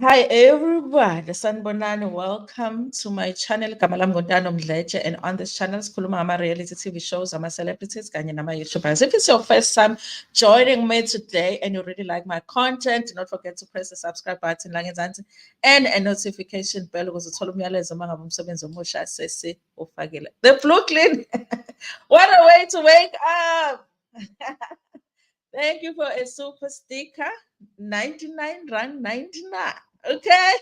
Hi everybody, Sanbonani. Welcome to my channel. Kamalam Gondano Mdleche, and on this channel, Skuluma Ama reality TV shows, Ama celebrities, Kanye Nama YouTubers. If it's your first time joining me today and you really like my content, do not forget to press the subscribe button and a notification bell because it's all the Brooklyn. What a way to wake up! Thank you for a super sticker. 99 rand 99. Okay.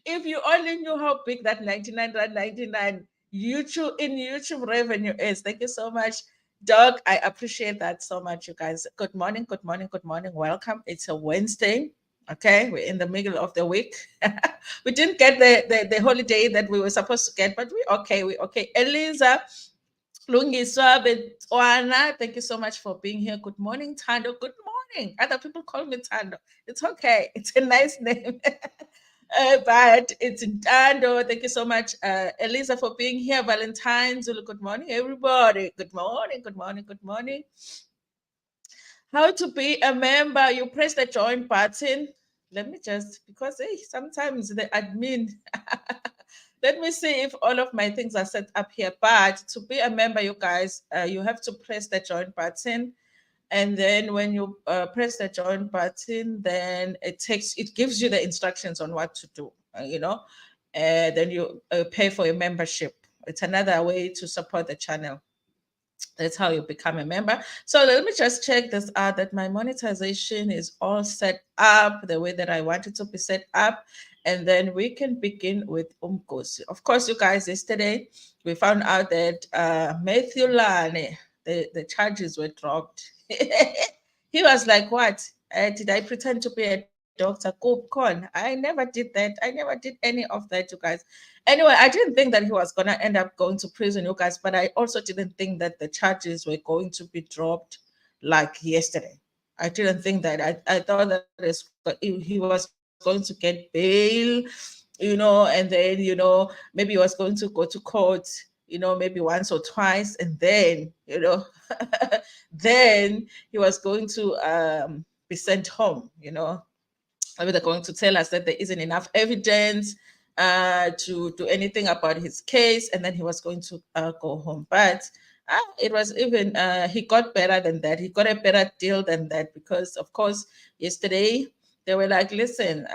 If you only knew how big that 99 rand 99 YouTube revenue is. Thank you so much, Doug. I appreciate that so much, you guys. Good morning, good morning, good morning. Welcome. It's a Wednesday. Okay, we're in the middle of the week. We didn't get the holiday that we were supposed to get, but we okay. Eliza, Lungiswa Betwana, thank you so much for being here. Good morning, Tando. Good morning. Other people call me Tando. It's okay. It's a nice name. But it's Tando. Thank you so much, Elisa, for being here. Valentine, Zulu, good morning, everybody. Good morning, good morning, good morning. How to be a member? You press the join button. Let me just, because sometimes the admin, let me see if all of my things are set up here. But to be a member, you guys, you have to press the join button. And then when you press the join button, then it gives you the instructions on what to do, then you pay for your membership. It's another way to support the channel. That's how you become a member. So let me just check this out, that my monetization is all set up the way that I want it to be set up. And then we can begin with Umkosi. Of course, you guys, yesterday we found out that Mathew Lani, the charges were dropped. He was like, what? Did I pretend to be a doctor? Con. I never did that. I never did any of that, you guys. Anyway, I didn't think that he was going to end up going to prison, you guys, but I also didn't think that the charges were going to be dropped like yesterday. I didn't think that. I thought that he was going to get bail, and then, maybe he was going to go to court, maybe once or twice, and then, then he was going to be sent home, maybe they're going to tell us that there isn't enough evidence to do anything about his case, and then he was going to go home. But it was even, he got better than that. He got a better deal than that because, of course, yesterday they were like, listen,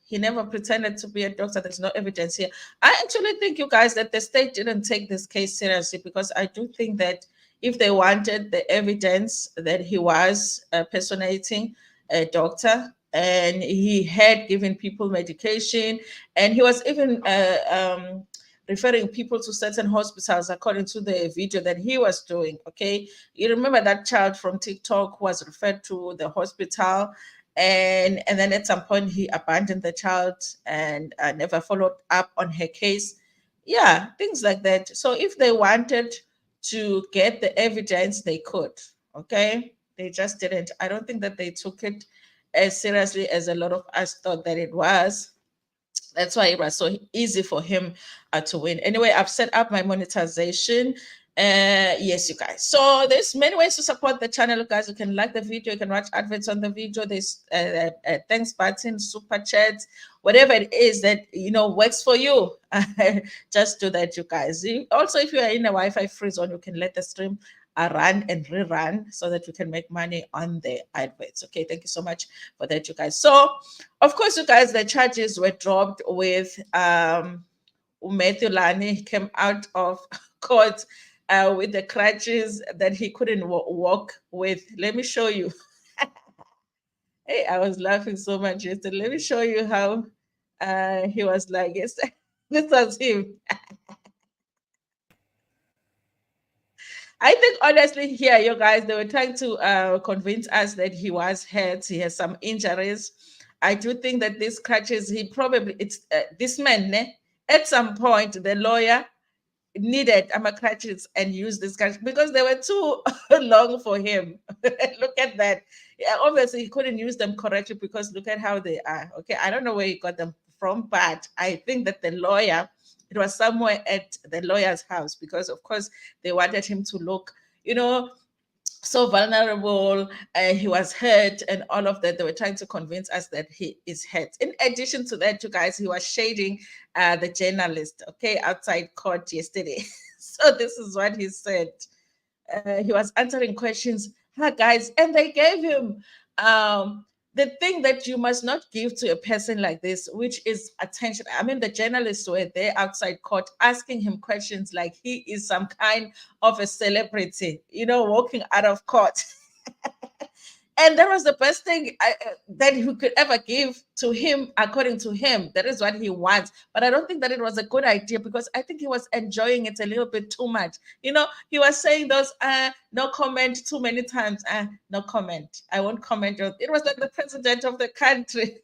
he never pretended to be a doctor. There's no evidence here. I actually think, you guys, that the state didn't take this case seriously because I do think that if they wanted the evidence that he was personating a doctor, and he had given people medication, and he was even referring people to certain hospitals according to the video that he was doing. Okay, you remember that child from TikTok who was referred to the hospital, and then at some point he abandoned the child and never followed up on her case. Yeah, things like that. So if they wanted to get the evidence, they could. Okay, they just didn't. I don't think that they took it as seriously as a lot of us thought that it was. That's why it was so easy for him to win. Anyway, I've set up my monetization. Yes, you guys. So there's many ways to support the channel, guys. You can like the video, you can watch adverts on the video. There's thanks button, super chats, whatever it is that works for you. Just do that, you guys. Also, if you are in a Wi-Fi free zone, you can let the stream run and rerun so that you can make money on the adverts. Okay, thank you so much for that, you guys. So, of course, you guys, the charges were dropped with Mathew Lani came out of court with the crutches that he couldn't walk with. Let me show you. Hey, I was laughing so much yesterday. Let me show you how he was like, yes, this was him. I think honestly here, you guys, they were trying to convince us that he was hurt. He has some injuries. I do think that these crutches, it's this man, at some point, the lawyer needed crutches and used this crutch because they were too long for him. Look at that. Yeah, obviously he couldn't use them correctly because look at how they are. Okay, I don't know where he got them from, but I think that the lawyer, it was somewhere at the lawyer's house because of course they wanted him to look, so vulnerable, he was hurt, and all of that. They were trying to convince us that he is hurt. In addition to that, you guys, he was shading the journalist, okay, outside court yesterday. So this is what he said. He was answering questions. Hi, guys, and they gave him the thing that you must not give to a person like this, which is attention. I mean, the journalists were there outside court asking him questions like he is some kind of a celebrity, walking out of court. And that was the best thing that he could ever give to him, according to him. That is what he wants. But I don't think that it was a good idea, because I think he was enjoying it a little bit too much. He was saying those no comment too many times. No comment. I won't comment. It was like the president of the country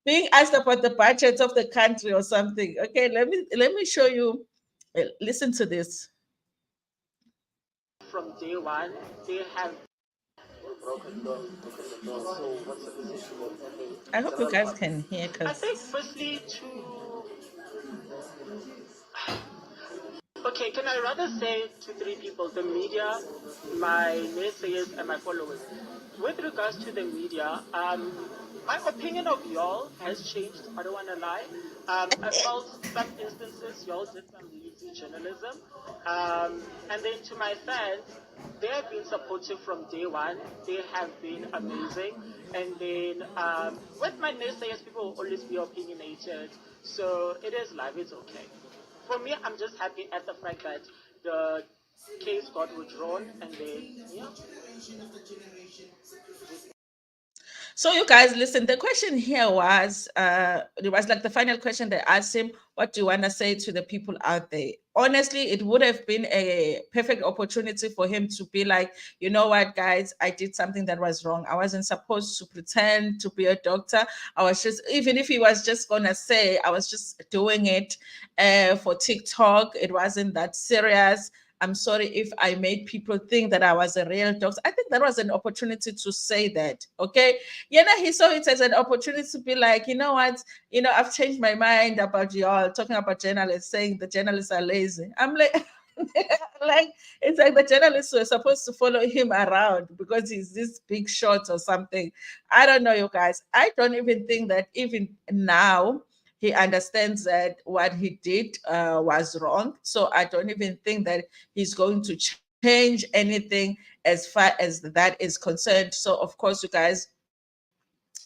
being asked about the budget of the country or something. Okay, let me show you. Listen to this. From day one, they have broken the door. So what's the position? I hope you guys can hear, I think because firstly to okay, can I rather say to three people, the media, my naysayers, and my followers. With regards to the media, my opinion of y'all has changed. I don't want to lie. I felt some instances y'all did some lazy journalism. And then to my fans, they have been supportive from day one. They have been amazing. And then with my naysayers, people will always be opinionated. So it is live. It's okay. For me, I'm just happy at the fact that the case got withdrawn, and then yeah. So you guys, listen, the question here was, it was like the final question they asked him, what do you want to say to the people out there? Honestly, it would have been a perfect opportunity for him to be like, you know what, guys, I did something that was wrong. I wasn't supposed to pretend to be a doctor. I was just, even if he was just going to say, I was just doing it for TikTok, it wasn't that serious. I'm sorry if I made people think that I was a real doctor. I think that was an opportunity to say that. Okay. He saw it as an opportunity to be like, you know what, I've changed my mind about y'all talking about journalists, saying the journalists are lazy. I'm like, like, it's like the journalists were supposed to follow him around because he's this big shot or something. I don't know, you guys. I don't even think that even now he understands that what he did was wrong. So I don't even think that he's going to change anything as far as that is concerned. So, of course, you guys,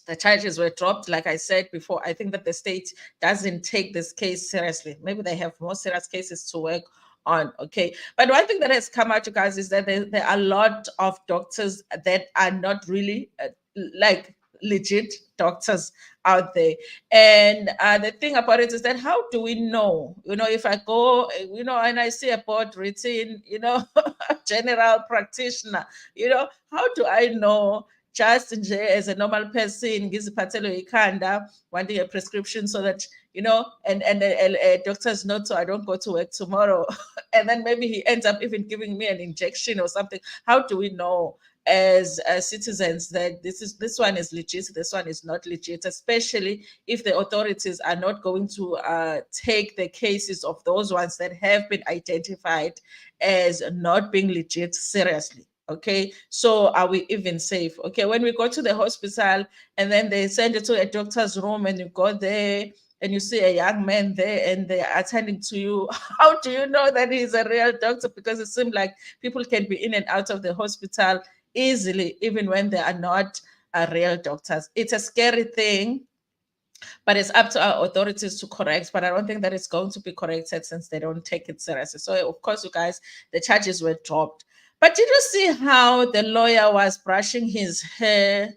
the charges were dropped. Like I said before, I think that the state doesn't take this case seriously. Maybe they have more serious cases to work on. Okay. But one thing that has come out, you guys, is that there are a lot of doctors that are not really like legit doctors out there. And the thing about it is that how do we know? If I go, and I see a board written, general practitioner, how do I know? Just as a normal person, ngiziphathele ikhanda, wanting a prescription so that and a doctor's note so I don't go to work tomorrow, and then maybe he ends up even giving me an injection or something. How do we know as citizens that this one is legit, this one is not legit, especially if the authorities are not going to take the cases of those ones that have been identified as not being legit seriously? Okay, so are we even safe? Okay, when we go to the hospital and then they send you to a doctor's room and you go there and you see a young man there and they're attending to you, how do you know that he's a real doctor? Because it seems like people can be in and out of the hospital easily, even when they are not real doctors. It's a scary thing, but it's up to our authorities to correct. But I don't think that it's going to be corrected since they don't take it seriously. So, of course, you guys, the charges were dropped. But did you see how the lawyer was brushing his hair?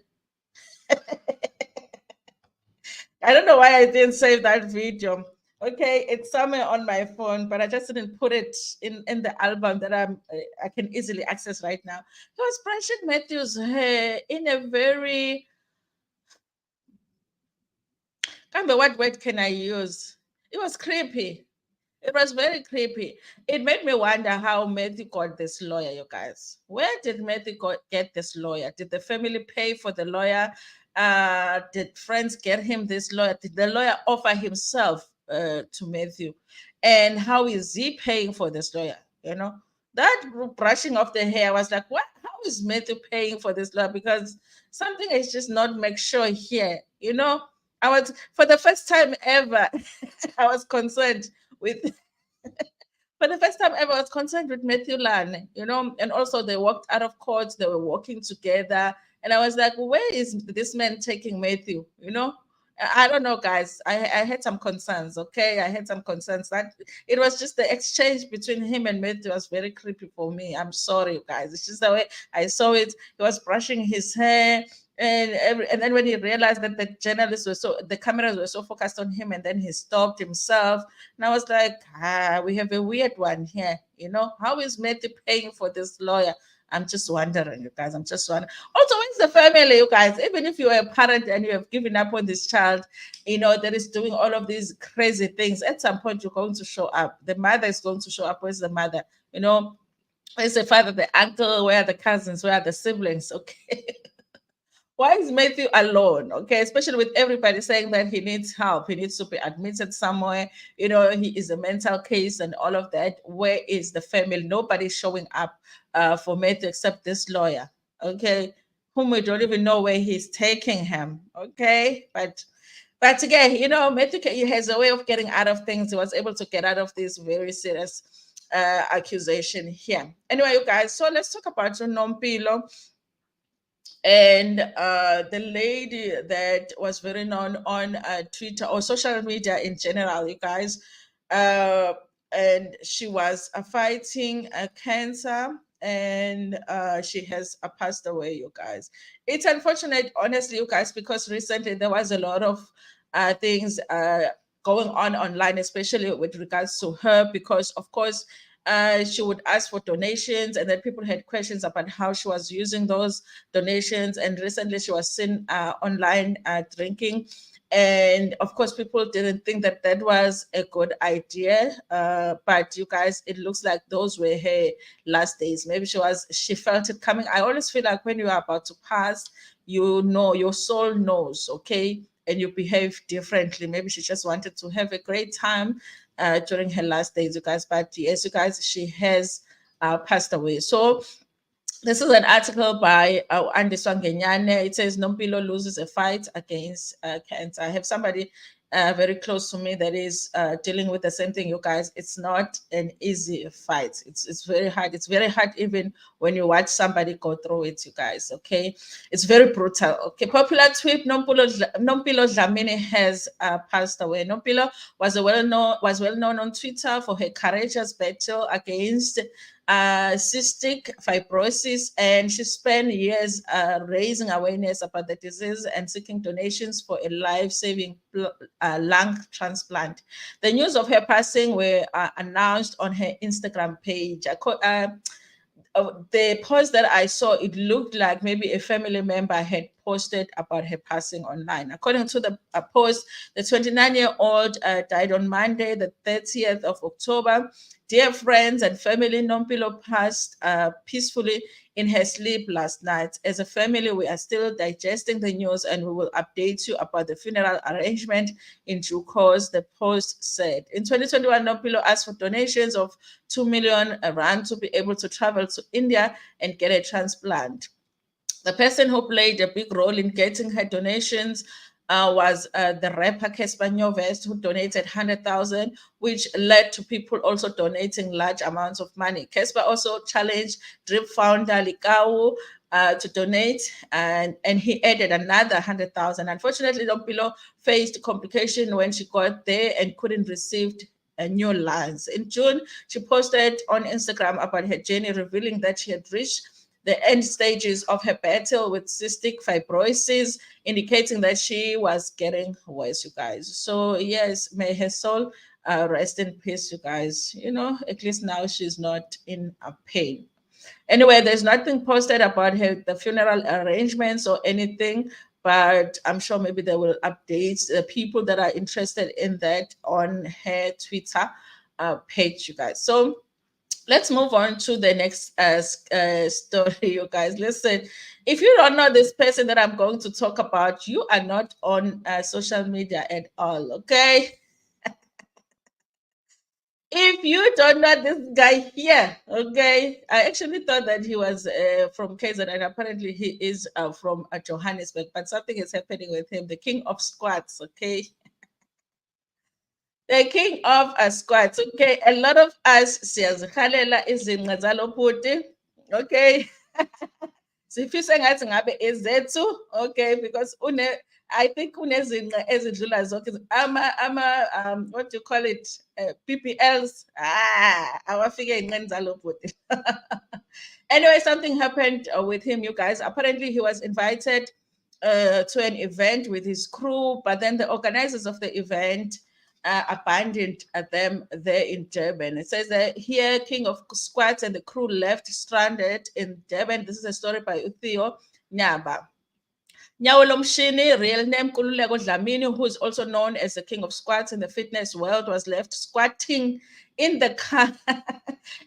I don't know why I didn't save that video. Okay, it's somewhere on my phone, but I just didn't put it in the album that I can easily access right now. He was brushing Matthew's hair in a very, can't remember what word can I use. It was creepy. It was very creepy. It made me wonder how Matthew got this lawyer, you guys. Where did Matthew get this lawyer? Did the family pay for the lawyer? Did friends get him this lawyer? Did the lawyer offer himself to Matthew? And how is he paying for this lawyer? You know, that brushing of the hair was like, what? How is Matthew paying for this law? Because something is just not make sure here. I was for the first time ever, I was concerned with for the first time ever, I was concerned with Mathew Lani, and also they walked out of court, they were walking together. And I was like, where is this man taking Matthew? I don't know, guys. I had some concerns, okay? I had some concerns that it was just the exchange between him and Matthew was very creepy for me. I'm sorry, you guys. It's just the way I saw it. He was brushing his hair. And then when he realized that the cameras were so focused on him, and then he stopped himself, and I was like, we have a weird one here. How is Matthew paying for this lawyer? I'm just wondering, you guys. I'm just wondering. Also, where's the family, you guys? Even if you are a parent and you have given up on this child, that is doing all of these crazy things, at some point you're going to show up. The mother is going to show up. Where's the mother? Where's the father, the uncle? Where are the cousins? Where are the siblings? Okay. Why is Matthew alone? Okay, especially with everybody saying that he needs help, he needs to be admitted somewhere, he is a mental case and all of that. Where is the family? Nobody's showing up for Matthew except this lawyer, okay, whom we don't even know where he's taking him, okay? But again, Matthew he has a way of getting out of things. He was able to get out of this very serious accusation here. Anyway, you guys, so let's talk about Nompilo. And the lady that was very known on Twitter or social media in general, you guys, uh, and she was fighting cancer, and she has passed away, you guys. It's unfortunate, honestly, you guys, because recently there was a lot of things going on online, especially with regards to her, because of course she would ask for donations, and then people had questions about how she was using those donations. And recently, she was seen online drinking. And of course, people didn't think that that was a good idea. But you guys, it looks like those were her last days. Maybe she felt it coming. I always feel like when you are about to pass, your soul knows, okay? And you behave differently. Maybe she just wanted to have a great time during her last days, you guys. But yes, you guys, she has passed away. So this is an article by Andy Swangenyane. It says Nompilo loses a fight against cancer. I have somebody very close to me that is dealing with the same thing, you guys. It's not an easy fight. It's very hard. It's very hard even when you watch somebody go through it, you guys. Okay, it's very brutal. Okay, popular tweet: Nompilo Dlamini has passed away. Nompilo was well known on Twitter for her courageous battle against cystic fibrosis, and she spent years raising awareness about the disease and seeking donations for a life-saving lung transplant. The news of her passing were announced on her Instagram page. The post that I saw, it looked like maybe a family member had posted about her passing online. According to the post, the 29-year-old died on Monday, the 30th of October. Dear friends and family, Nompilo passed peacefully in her sleep last night. As a family, we are still digesting the news, and we will update you about the funeral arrangement in due course, the post said. In 2021, Nompilo asked for donations of 2 million rand to be able to travel to India and get a transplant. The person who played a big role in getting her donations was the rapper Casper Nyovest, who donated 100,000, which led to people also donating large amounts of money. Casper also challenged Drip founder Likau to donate, and he added another 100,000. Unfortunately, Nompilo faced complication when she got there and couldn't receive new lands. In June, she posted on Instagram about her journey, revealing that she had reached the end stages of her battle with cystic fibrosis, indicating that she was getting worse, you guys. So, yes, may her soul rest in peace, you guys. At least now she's not in a pain. Anyway, there's nothing posted about the funeral arrangements or anything, but I'm sure maybe they will update the people that are interested in that on her Twitter page, you guys. So, let's move on to the next story, you guys. Listen, if you don't know this person that I'm going to talk about, you are not on social media at all, okay? If you don't know this guy here, okay, I actually thought that he was from KZN, and apparently he is from Johannesburg, but something is happening with him. The king of squats, okay? The king of squats, okay? A lot of us, siyazikhalela izinqa zalo bhuti, okay? Sifise ngathi ngabe ezethu, okay, because I think unezinqa ezidlula zonke what do you call it, PPLs, awafike ey'nqeni zalo bhuti. Anyway, something happened with him, you guys. Apparently he was invited to an event with his crew, but then the organizers of the event abandoned them there in Durban. It says that here, King of Squats and the crew left stranded in Durban. This is a story by Uthio Nyaba. Nyawo Lomshini, real name Kululeko Dlamini, who is also known as the king of squats in the fitness world, was left squatting in the car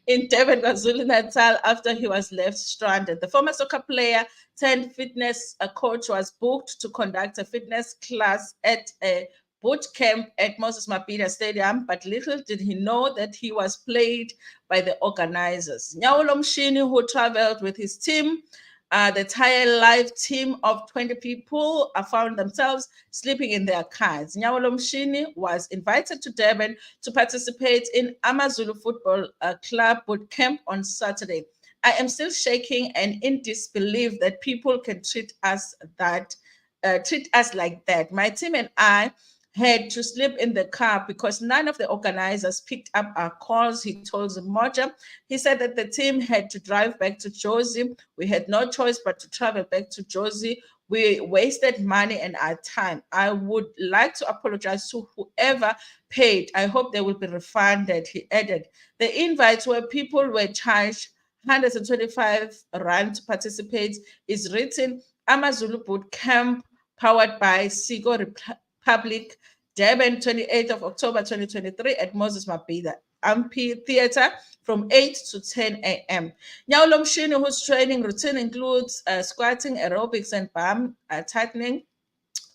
in Durban, KwaZulu-Natal after he was left stranded. The former soccer player turned fitness coach was booked to conduct a fitness class at a boot camp at Moses Mabhida Stadium, but little did he know that he was played by the organizers. Nyawo Lomshini, who traveled with his team, the entire live team of 20 people found themselves sleeping in their cars. Nyawo Lomshini was invited to Durban to participate in AmaZulu Football Club boot camp on Saturday. I am still shaking and in disbelief that people can treat us like that. My team and I had to sleep in the car because none of the organizers picked up our calls, he told Moja. He said that the team had to drive back to Jozi. We had no choice but to travel back to Jozi. We wasted money and our time. I would like to apologize to whoever paid. I hope they will be refunded, he added. The invites where people were charged 125 rand to participate is written AmaZulu Boot Camp powered by Sigo Republic, Durban, 28th of October 2023 at Moses Mabhida Amphitheatre from 8 to 10 a.m. Nyawo Lomshini, whose training routine includes squatting, aerobics, and bum tightening,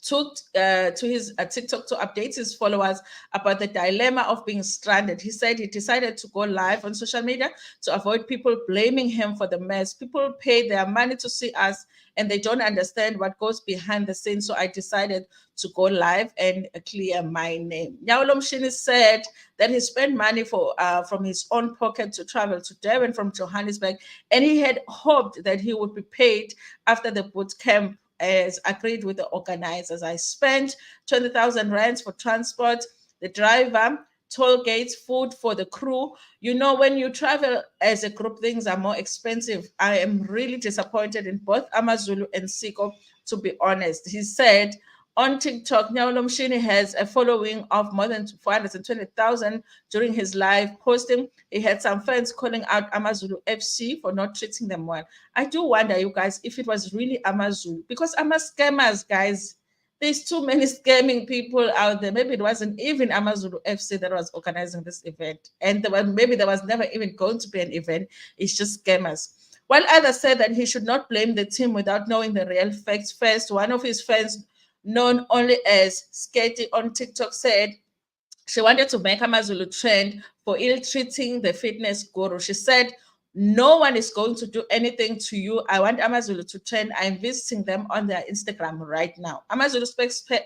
took to his TikTok to update his followers about the dilemma of being stranded. He said he decided to go live on social media to avoid people blaming him for the mess. People pay their money to see us and they don't understand what goes behind the scenes. So I decided to go live and clear my name. Nyawo Lomshini said that he spent money from his own pocket to travel to Durban from Johannesburg, and he had hoped that he would be paid after the boot camp as agreed with the organizers. I spent 20,000 rands for transport, the driver, toll gates, food for the crew. You know, when you travel as a group, things are more expensive. I am really disappointed in both AmaZulu and Siko, to be honest. He said on TikTok, Nyawo Lomshini has a following of more than 420,000 during his live posting. He had some fans calling out AmaZulu FC for not treating them well. I do wonder, you guys, if it was really AmaZulu, because scammers, guys. There's too many scamming people out there. Maybe it wasn't even AmaZulu FC that was organizing this event. And maybe there was never even going to be an event. It's just scammers. While others said that he should not blame the team without knowing the real facts first, one of his fans, known only as Sketty on TikTok, said she wanted to make AmaZulu trend for ill-treating the fitness guru. She said, no one is going to do anything to you. I want AmaZulu to trend. I'm visiting them on their Instagram right now. AmaZulu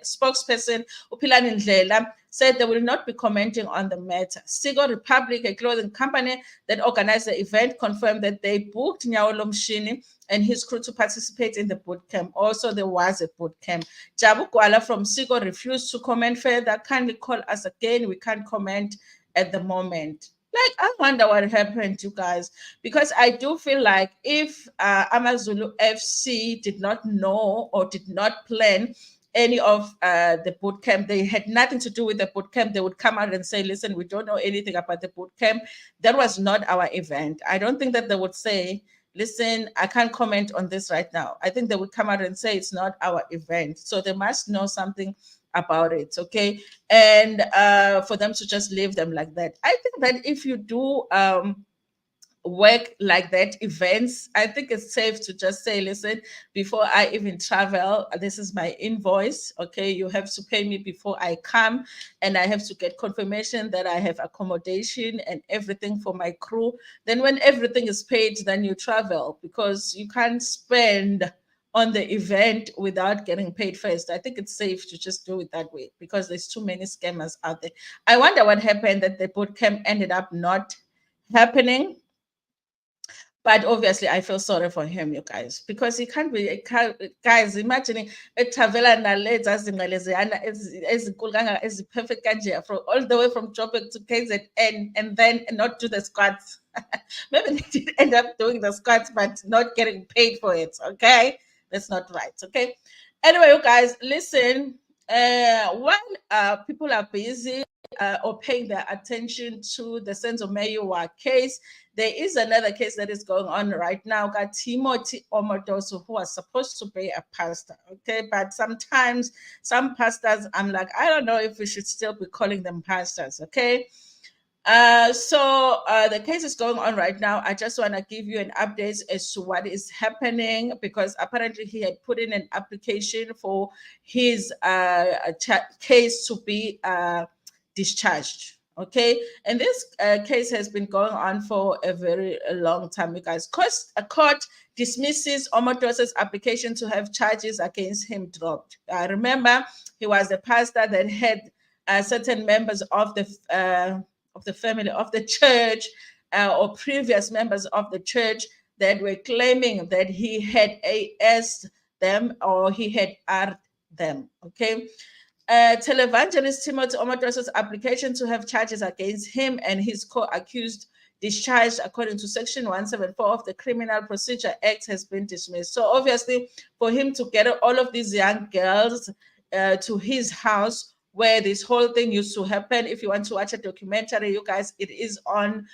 spokesperson Upilani Ndlela said they will not be commenting on the matter. Sigo Republic, a clothing company that organized the event, confirmed that they booked Nyawo Lomshini and his crew to participate in the boot camp. Also, there was a boot camp. Jabu Kwala from Sigo refused to comment further. Kindly call us again. We can't comment at the moment. Like, I wonder what happened, you guys, because I do feel like if AmaZulu FC did not know or did not plan any of the boot camp, they had nothing to do with the boot camp, they would come out and say, listen, we don't know anything about the boot camp. That was not our event. I don't think that they would say, listen, I can't comment on this right now. I think they would come out and say it's not our event. So they must know something about it, okay? And for them to just leave them like that. I think that if you do work like that, events, I think it's safe to just say, listen, before I even travel, this is my invoice. Okay, you have to pay me before I come, and I have to get confirmation that I have accommodation and everything for my crew. Then when everything is paid, then you travel, because you can't spend on the event without getting paid first. I think it's safe to just do it that way, because there's too many scammers out there. I wonder what happened that the boot camp ended up not happening. But obviously, I feel sorry for him, you guys, because he can't be, guys, imagining a travela nalets as perfect kanje from all the way from Joburg to KZN, and then not do the squats. Maybe they did end up doing the squats, but not getting paid for it. Okay, that's not right. Okay. Anyway, you guys, listen. While people are busy or paying their attention to the Senzo Meyiwa case, there is another case that is going on right now. Got Timothy Omotoso, who was supposed to be a pastor. Okay, but sometimes some pastors, I'm like, I don't know if we should still be calling them pastors. Okay. So the case is going on right now. I just want to give you an update as to what is happening, because apparently he had put in an application for his case to be discharged. Okay, and this case has been going on for a very long time, you guys. A court dismisses Omotoso's application to have charges against him dropped. Remember, he was the pastor that had certain members of the family of the church or previous members of the church that were claiming that he had AS them or he had R them. Okay. Televangelist Timothy Omotoso's application to have charges against him and his co-accused discharged according to Section 174 of the Criminal Procedure Act has been dismissed. So obviously, for him to get all of these young girls to his house where this whole thing used to happen, if you want to watch a documentary, you guys, it is on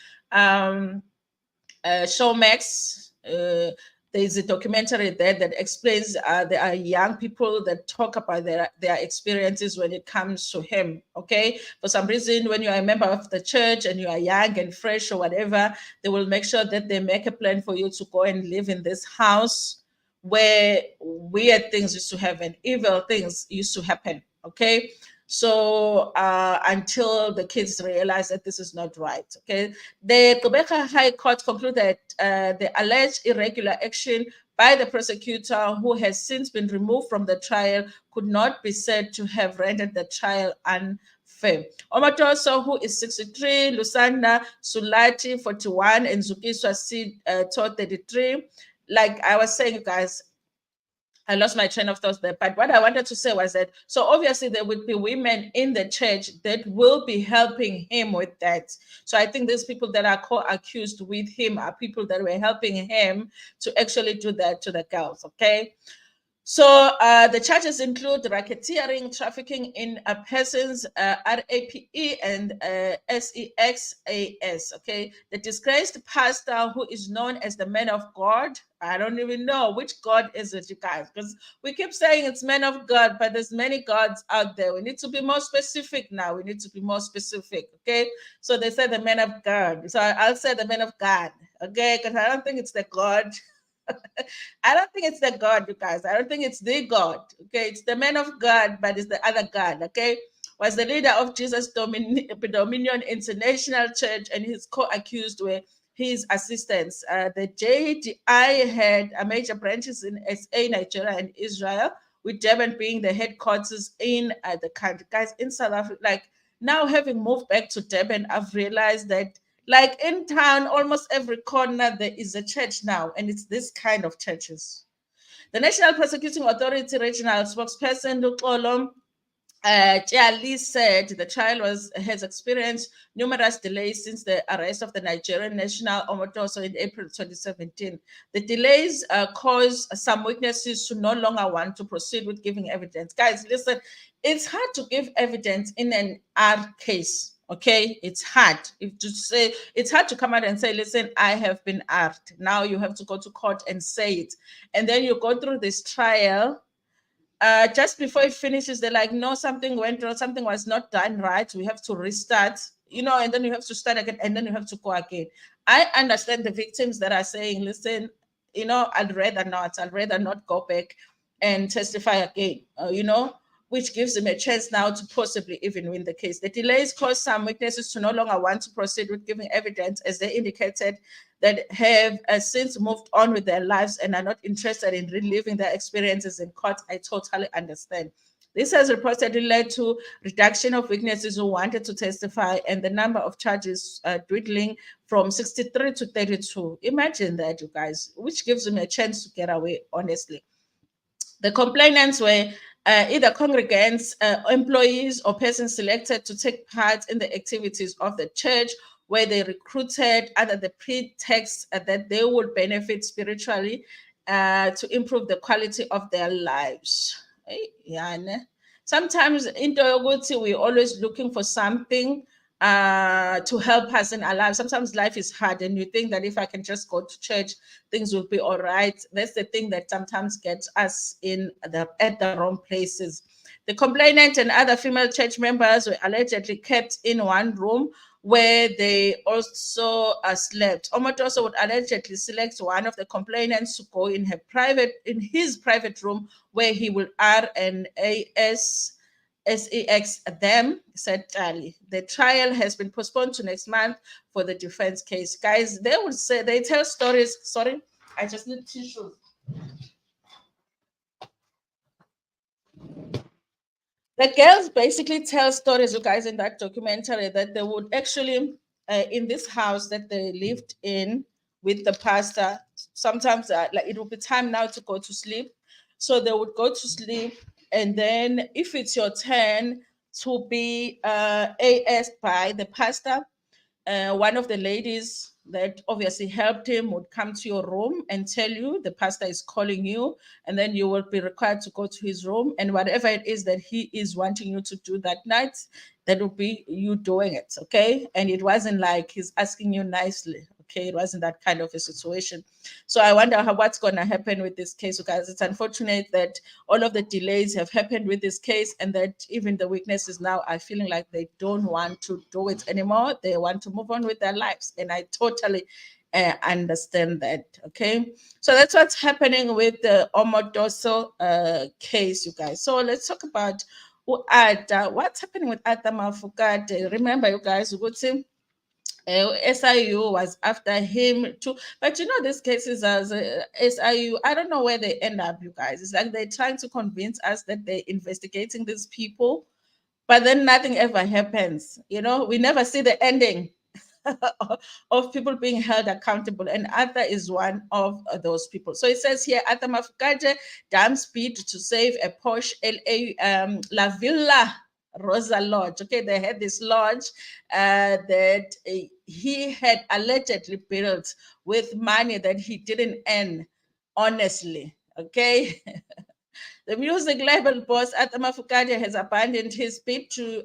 Showmax. There's a documentary there that explains there are young people that talk about their experiences when it comes to him. Okay, for some reason, when you are a member of the church and you are young and fresh or whatever, they will make sure that they make a plan for you to go and live in this house where weird things used to happen, evil things used to happen. Okay, so until the kids realize that this is not right. Okay, the Gqeberha High Court concluded the alleged irregular action by the prosecutor, who has since been removed from the trial, could not be said to have rendered the trial unfair. Omotoso, who is 63, Lusanda Sulati, 41, and Zukiswa C. 33. Like I was saying, guys, I lost my train of thought there. But what I wanted to say was that, so obviously there would be women in the church that will be helping him with that. So I think these people that are co-accused with him are people that were helping him to actually do that to the girls, okay? So the charges include racketeering, trafficking in persons, RAPE, and SEXAS. Okay, the disgraced pastor, who is known as the man of God. I don't even know which God is it, you guys, because we keep saying it's man of God, but there's many gods out there. We need to be more specific now. We need to be more specific. Okay, so they say the man of God. So I'll say the man of God. Okay, because I don't think it's the God. I don't think it's the God, you guys. I don't think it's the God. Okay, it's the man of God, but it's the other God. Okay, was the leader of Jesus Dominion International Church, and his co-accused were his assistants. The JDI had major branches in SA, Nigeria, and Israel, with Durban being the headquarters in the country. Guys, in South Africa, like now having moved back to Durban, I've realized that like in town, almost every corner there is a church now, and it's this kind of churches. The National Prosecuting Authority Regional Spokesperson Luxolo Chiali said the trial has experienced numerous delays since the arrest of the Nigerian national Omotoso in April 2017. The delays caused some witnesses to no longer want to proceed with giving evidence. Guys, listen, it's hard to give evidence in an R case. Okay, it's hard. It's hard to come out and say, listen, I have been armed. Now you have to go to court and say it. And then you go through this trial. Just before it finishes, they're like, no, something went wrong, something was not done right. We have to restart. and then you have to start again, and then you have to go again. I understand the victims that are saying, listen, I'd rather not go back and testify again, which gives them a chance now to possibly even win the case. The delays caused some witnesses to no longer want to proceed with giving evidence, as they indicated that have since moved on with their lives and are not interested in reliving their experiences in court. I totally understand. This has reportedly led to reduction of witnesses who wanted to testify and the number of charges dwindling from 63 to 32. Imagine that, you guys, which gives them a chance to get away, honestly. The complainants were either congregants, employees, or persons selected to take part in the activities of the church, where they recruited under the pretext that they would benefit spiritually to improve the quality of their lives. Sometimes into yoguthi, we're always looking for something to help us in our lives. Sometimes life is hard, and you think that if I can just go to church, things will be all right. That's the thing that sometimes gets us at the wrong places. The complainant and other female church members were allegedly kept in one room where they also slept. Omotoso would allegedly select one of the complainants to go in his private room, where he will R and SEX them, said Tali. The trial has been postponed to next month for the defense case. Guys, they tell stories. Sorry, I just need tissues. The girls basically tell stories, you guys, in that documentary, that they would actually, in this house that they lived in with the pastor, sometimes like it would be time now to go to sleep. So they would go to sleep, and then if it's your turn to be asked by the pastor, one of the ladies that obviously helped him would come to your room and tell you the pastor is calling you, and then you will be required to go to his room, and whatever it is that he is wanting you to do that night, that will be you doing it. Okay. And it wasn't like he's asking you nicely. Okay, it wasn't that kind of a situation. So I wonder what's going to happen with this case, because it's unfortunate that all of the delays have happened with this case, and that even the witnesses now are feeling like they don't want to do it anymore. They want to move on with their lives, and I totally understand that. Okay, so that's what's happening with the Omotoso case, you guys. So let's talk about what's happening with Ada Mafokate. Remember, you guys, SIU was after him too, but these cases as SIU, I don't know where they end up, you guys. It's like they're trying to convince us that they're investigating these people, but then nothing ever happens. We never see the ending of people being held accountable, and Arthur is one of those people. So it says here, Arthur Mafokate dams bid to save a posh La Villa Rosa Lodge. Okay, they had this lodge that he had allegedly built with money that he didn't earn, honestly. Okay. The music label boss Arthur Mafokate has abandoned his bid to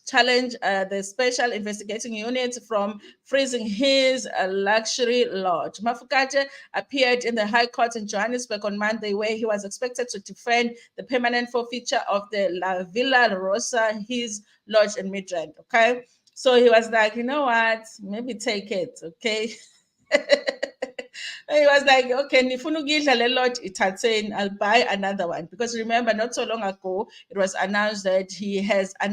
challenge the Special Investigating Unit from freezing his luxury lodge. Mafokate appeared in the High Court in Johannesburg on Monday, where he was expected to defend the permanent forfeiture of the La Villa Rosa, his lodge in Midrand. Okay, so he was like, you know what, maybe take it. Okay. He was like, okay, nifuna ukudla le lot ithatheni, I'll buy another one. Because remember, not so long ago, it was announced that he has a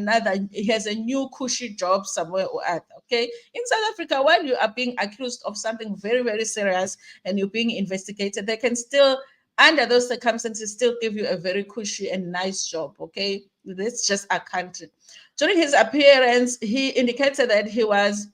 new cushy job somewhere or other. Okay. In South Africa, while you are being accused of something very, very serious and you're being investigated, they can still, under those circumstances, still give you a very cushy and nice job. Okay. That's just our country. During his appearance, he indicated that he was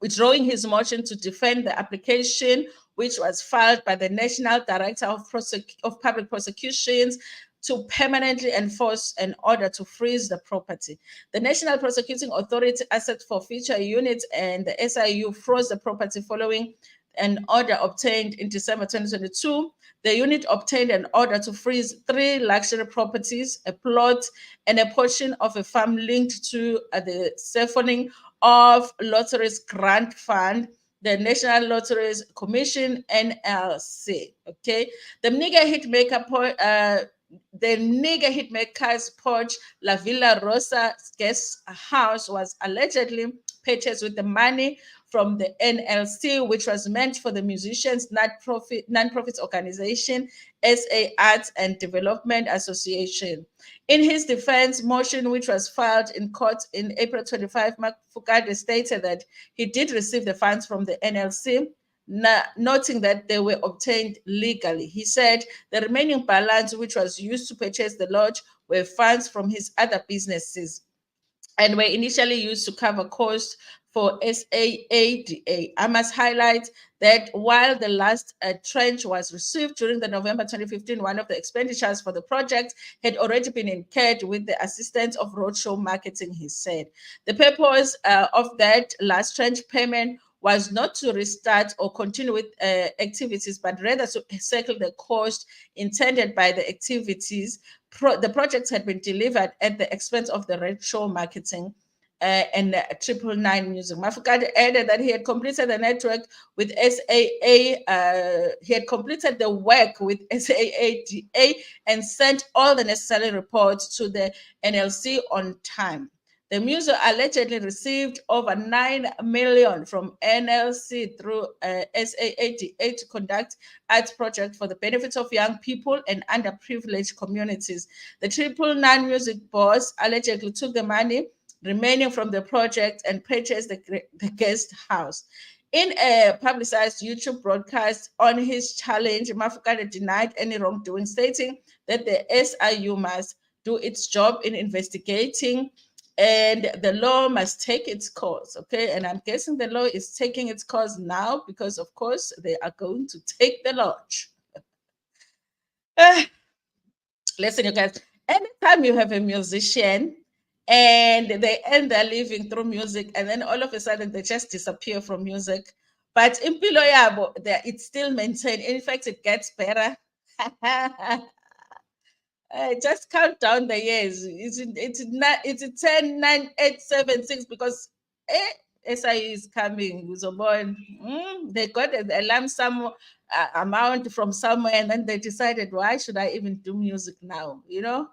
withdrawing his motion to defend the application, which was filed by the National Director of Public Prosecutions to permanently enforce an order to freeze the property. The National Prosecuting Authority Asset Forfeiture Unit and the SIU froze the property following an order obtained in December 2022. The unit obtained an order to freeze 3 luxury properties, a plot, and a portion of a farm linked to the siphoning of Lotteries Grant Fund, the National Lotteries Commission, NLC. Okay, the nigger hitmaker's porch, La Villa Rosa guest house, was allegedly purchased with the money from the NLC, which was meant for the musicians' non-profit organization, SA Arts and Development Association. In his defense motion, which was filed in court in April 25, Mafokate stated that he did receive the funds from the NLC, noting that they were obtained legally. He said the remaining balance, which was used to purchase the lodge, were funds from his other businesses and were initially used to cover costs for SAADA. I must highlight that while the last tranche was received during the November 2015, one of the expenditures for the project had already been incurred with the assistance of roadshow marketing, he said. The purpose of that last tranche payment was not to restart or continue with activities, but rather to circle the cost intended by the activities. The projects had been delivered at the expense of the roadshow marketing and 999 Music. Mafokate added that he had completed the network with SAA. He had completed the work with SAADA and sent all the necessary reports to the NLC on time. The museum allegedly received over 9 million from NLC through SAADA to conduct arts projects for the benefit of young people and underprivileged communities. The 999 Music boss allegedly took the money remaining from the project and purchased the guest house. In a publicized YouTube broadcast on his challenge, Mafokate denied any wrongdoing, stating that the SIU must do its job in investigating and the law must take its course. Okay, and I'm guessing the law is taking its course now because, of course, they are going to take the lodge. Listen, you guys, anytime you have a musician and they end their living through music and then all of a sudden they just disappear from music, but in Nompilo yabo, it's still maintained. In fact, it gets better. Just count down the years. It's 10, 9, 8, 7, 6 because SI is coming. So they got a lump sum amount from somewhere, and then they decided, why should I even do music now? You know,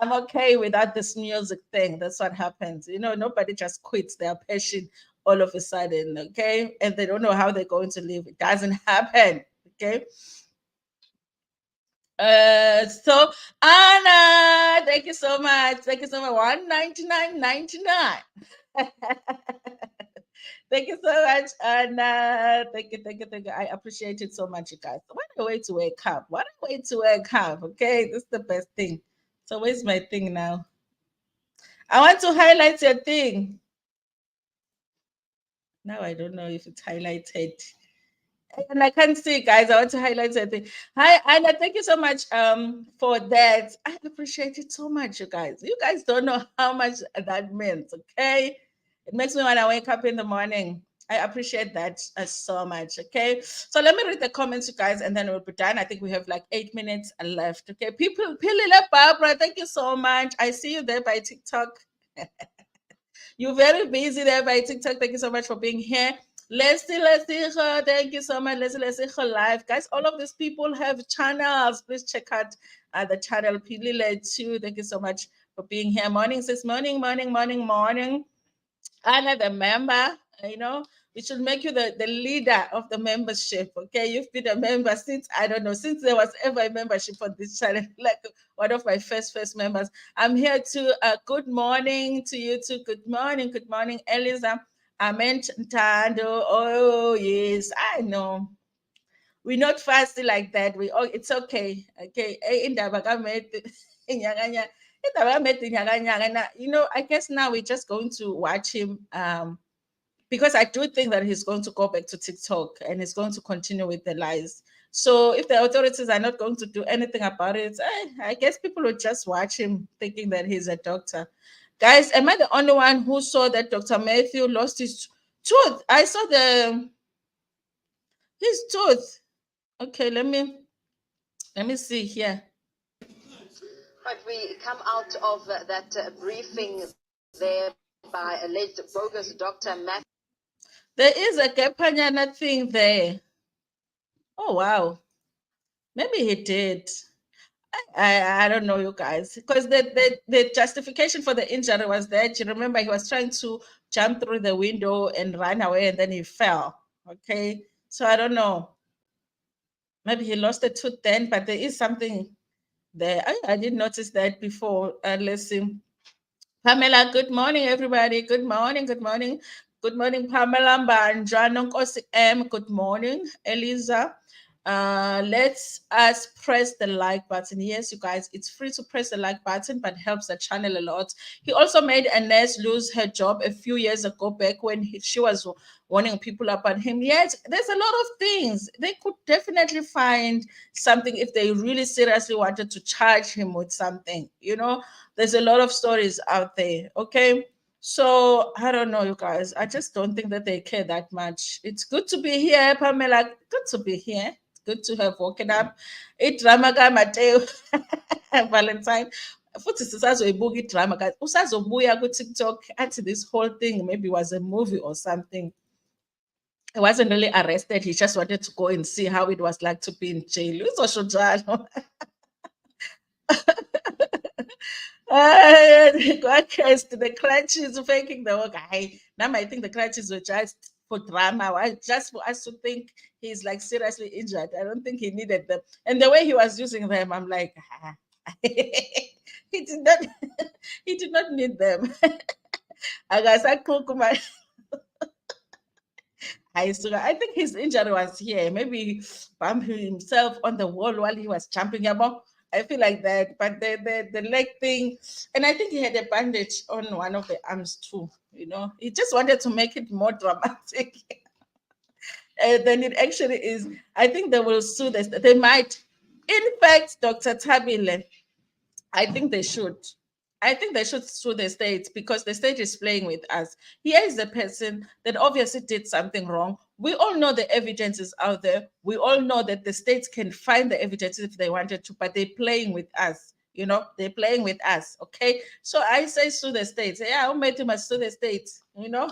I'm okay without this music thing. That's what happens. You know, nobody just quits their passion all of a sudden, okay? And they don't know how they're going to live. It doesn't happen, okay? So Anna, thank you so much. Thank you so much. $199.99. Thank you so much, Anna. Thank you, thank you, thank you. I appreciate it so much, you guys. What a way to wake up. What a way to wake up. Okay, this is the best thing. So where's my thing now? I want to highlight your thing. Now I don't know if it's highlighted. And I can't see, guys. I want to highlight something. Hi, Anna. Thank you so much for that. I appreciate it so much, you guys. You guys don't know how much that means, okay? It makes me want to wake up in the morning. I appreciate that so much, okay? So let me read the comments, you guys, and then we'll be done. I think we have like 8 minutes left, okay? People, Pilila Barbara, thank you so much. I see you there by TikTok. You're very busy there by TikTok. Thank you so much for being here. Leslie, thank you so much. Leslie live. Guys, all of these people have channels. Please check out the channel Pilile too. Thank you so much for being here. Morning, sis. Morning. Anna, the member, you know, we should make you the leader of the membership. Okay, you've been a member since, I don't know, since there was ever a membership on this channel, like one of my first members. I'm here to good morning to you too. Good morning, Eliza. Amen, Tando. Oh yes, I know. We're not fasting like that. It's okay. Okay. You know, I guess now we're just going to watch him because I do think that he's going to go back to TikTok and he's going to continue with the lies. So if the authorities are not going to do anything about it, I guess people will just watch him thinking that he's a doctor. Guys, am I the only one who saw that Dr. Mathew lost his tooth? I saw his tooth. Okay, let me see here. But we come out of that briefing there by alleged bogus Dr. Mathew. There is a Gepanyana thing there. Oh, wow. Maybe he did. I don't know, you guys, because the justification for the injury was that you remember he was trying to jump through the window and run away, and then he fell. Okay, so I don't know. Maybe he lost a tooth then, but there is something there. I didn't notice that before. Let's see. Pamela, good morning, everybody. Good morning, good morning. Good morning, Pamela Banjano Nkosi M. Good morning, Eliza. Let's us press the like button. Yes, you guys, it's free to press the like button, but helps the channel a lot. He also made a nurse lose her job a few years ago back when she was warning people about him. Yes, there's a lot of things. They could definitely find something if they really seriously wanted to charge him with something, you know. There's a lot of stories out there. Okay. So I don't know, you guys. I just don't think that they care that much. It's good to be here, Pamela. Good to be here. It's good to have woken up. Idrama Mathew Valentine. Futhi sisazoyibuka idrama guys. Usazobuya ku-TikTok athi this whole thing maybe was a movie or something. He wasn't really arrested. He just wanted to go and see how it was like to be in jail. Uzosho njalo. The clutches faking the work. Now I think the clutches were just for drama. Why? Just for us to think he's like seriously injured. I don't think he needed them. And the way he was using them, I'm like, he did not. He did not need them. I guess I cook my. I think his injury was here. Maybe he bumped himself on the wall while he was jumping about. I feel like that. But the leg thing, and I think he had a bandage on one of the arms too. You know, he just wanted to make it more dramatic than it actually is. I think they will sue this. They might. In fact, Dr. Tabile, I think they should. I think they should sue the state because the state is playing with us. Here is the person that obviously did something wrong. We all know the evidence is out there. We all know that the states can find the evidence if they wanted to, but they're playing with us. You know, they're playing with us. Okay. So I say sue the states. Yeah, Mathew must sue the states. You know,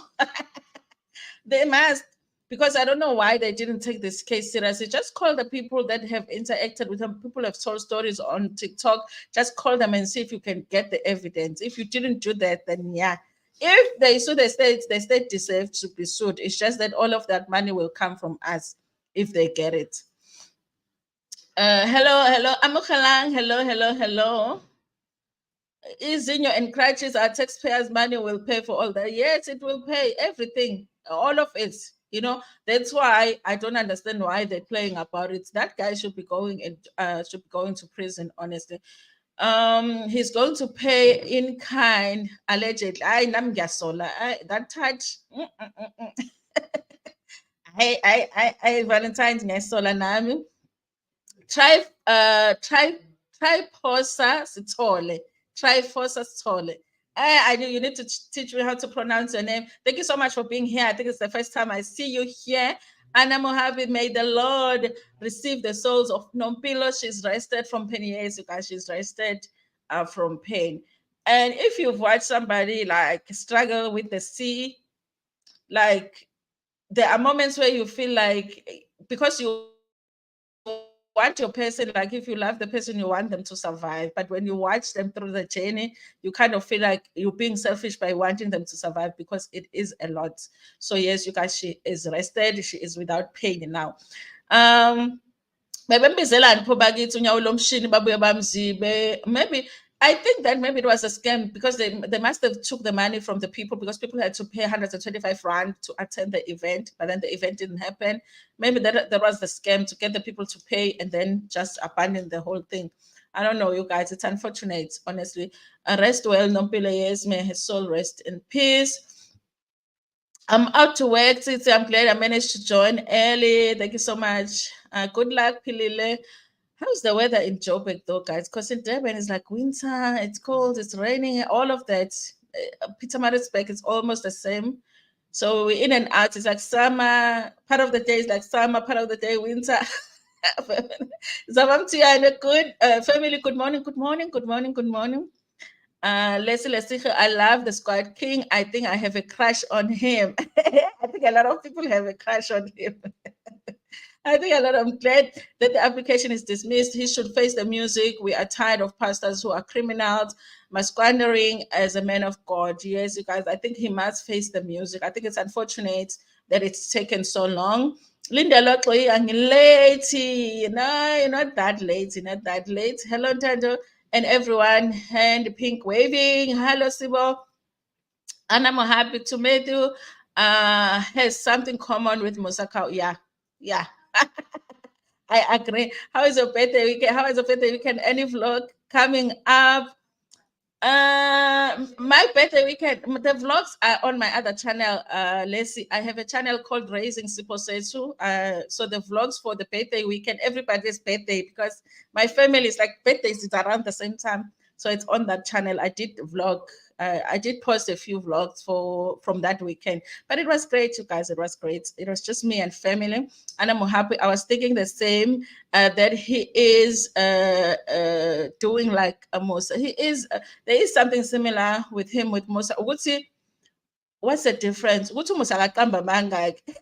they must, because I don't know why they didn't take this case seriously. Just call the people that have interacted with them. People have told stories on TikTok. Just call them and see if you can get the evidence. If you didn't do that, then yeah. If they sue the state deserves to be sued. It's just that all of that money will come from us if they get it. Hello, Amukhalang. Hello. Izinyo and crutches, our taxpayers' money will pay for all that. Yes, it will pay everything, all of it. You know, that's why I don't understand why they're playing about it. That guy should be going to prison, honestly. He's going to pay in kind, allegedly. I that touch. I Valentine's ngesola nami. Trifosa Sitole. Trifosa Sitole. I know you need to teach me how to pronounce your name. Thank you so much for being here. I think it's the first time I see you here. Anna Mojave, may the Lord receive the souls of Nompilo. She's rested from pain. Yes, you guys, she's rested from pain. And if you've watched somebody like struggle with the sea, like there are moments where you feel like because you want your person, like if you love the person, you want them to survive. But when you watch them through the journey, you kind of feel like you're being selfish by wanting them to survive because it is a lot. So yes, you guys, she is rested. She is without pain now. Maybe I think that maybe it was a scam because they must have took the money from the people because people had to pay 125 rand to attend the event, but then the event didn't happen. Maybe that was the scam to get the people to pay and then just abandon the whole thing. I don't know, you guys. It's unfortunate, honestly. Rest well, Nompilo. Yes, may his soul rest in peace. I'm out to work. I'm glad I managed to join early. Thank you so much. Good luck, Pilile. How's the weather in Joburg though, guys? Because in Durban it's like winter, it's cold, it's raining, all of that. Pietermaritzburg is almost the same. So we're in and out. It's like summer. Part of the day is like summer, part of the day winter. Zabamtiana, good family. Good morning. Leslie, I love the Squad King. I think I have a crush on him. I think a lot of people have a crush on him. I think a lot. I'm glad that the application is dismissed. He should face the music. We are tired of pastors who are criminals, squandering as a man of God. Yes, you guys. I think he must face the music. I think it's unfortunate that it's taken so long. Linda Lotloy, I'm late. No, you're not that late. You're not that late. Hello, Tando, and everyone. Hand pink waving. Hello, Sibo. And I'm happy to Mathew has something common with Musaka. Yeah, yeah. I agree. How is your birthday weekend? How is your birthday weekend? Any vlog coming up? My birthday weekend, the vlogs are on my other channel. Let's see. I have a channel called Raising Siposetu. So the vlogs for the birthday weekend, everybody's birthday, because my family is like birthdays is around the same time. So it's on that channel. I did vlog. I did post a few vlogs from that weekend, but it was great, you guys. It was great. It was just me and family, and I'm happy. I was thinking the same that he is doing like a Musa. He is. There is something similar with him with Musa. What's the difference? Ukuthi Musa akaqamba mangaki?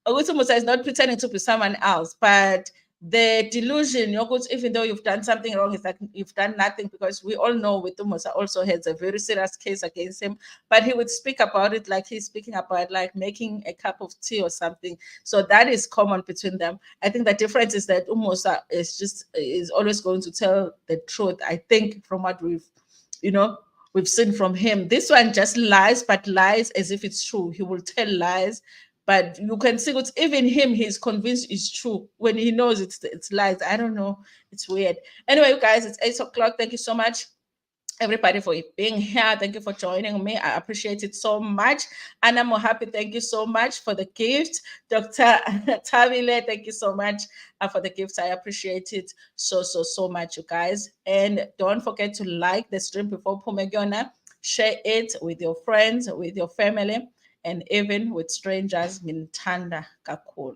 Ukuthi Musa is not pretending to be someone else, but the delusion, even though you've done something wrong, it's like you've done nothing, because we all know with Musa also has a very serious case against him, but he would speak about it like he's speaking about like making a cup of tea or something. So that is common between them. I think the difference is that Musa is always going to tell the truth. I think from what we've seen from him. This one just lies, but lies as if it's true. He will tell lies, but you can see what even him, he's convinced it's true when he knows it's lies. I don't know. It's weird. Anyway, you guys, it's 8 o'clock. Thank you so much, everybody, for being here. Thank you for joining me. I appreciate it so much. And I'm happy. Thank you so much for the gift. Dr. Tavile, thank you so much for the gifts. I appreciate it so much, you guys. And don't forget to like the stream before Pumegiona. Share it with your friends, with your family, and even with strangers. Mintanda kakul.